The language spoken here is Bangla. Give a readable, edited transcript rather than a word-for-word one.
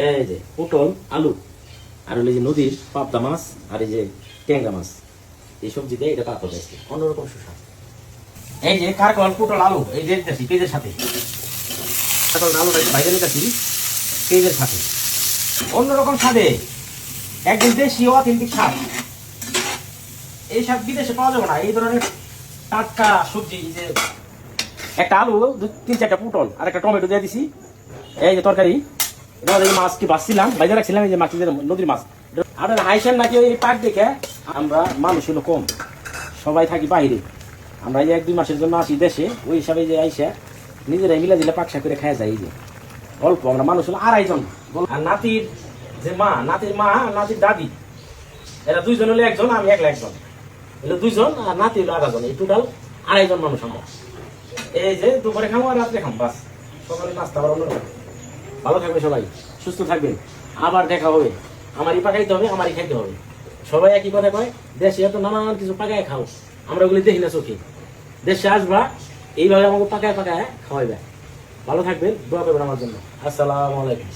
এই যে পটল আলু আর হলো যে নদীর পাবদা মাছ আর এই যে ট্যাংরা মাছ, এই সবজি দিয়ে এটা পাক হবে আজকে অন্যরকম সুস্বাদ। এই যে কারকল পটল আলু এই যে দিতেছি পেঁয়াজের সাথে, কারকল আলুটা একটু ভাইজে নিতেছি পেঁয়াজের সাথে, অন্যরকম স্বাদে, একদম দেশি অথেন্টিক স্বাদ। এই স্বাদ বিদেশে পাওয়া যাবে না। এই ধরনের টাটকা সবজি, যে একটা আলু, 2-3-4টা পটল আর একটা টমেটো দিয়ে দিছি। এই যে তরকারি, মাছ কি বাঁচছিলাম বাইরে রাখছিলাম, এই যে মাছ নদীর মাছ। আর হাইসেন নাকি ওই পাক দেখে, আমরা মানুষ হলো কম, সবাই থাকি বাইরে, আমরা এই 1-2 মাসের জন্য আসি দেশে, ওই হিসাবে যে আইসা নিজেরাই মিলা দিলে পাকশা করে খাওয়া যায়। এই যে অল্প, আমরা মানুষ হলো 2.5 জন। আর নাতির যে মা, নাতির মা, নাতির দাদি, এরা 2 জন হলে 1 জন, আমি একলা 1 জন, হলো 2 জন, আর নাতি হলো 2.5 জন, এই টোটাল 2.5 জন মানুষ আমরা। এই যে দুপুরে খাবো আর রাত্রে খাবো, বাস। সকালে নাস্তা আবার অন্যরকম। ভালো থাকবে সবাই, সুস্থ থাকবেন, আবার দেখা হবে। আমারই পাকাইতে হবে, আমারই খাইতে হবে। সবাই একই কথা কয়, দেশে এত নানান কিছু পাকায় খাও, আমরা ওগুলি দেখি না চোখে। দেশে আসবা, এইভাবে আমাকে পাকায় পাকায় খাওয়াইবে। ভালো থাকবেন, দোয়া করবেন আমার জন্য। আসসালামু আলাইকুম।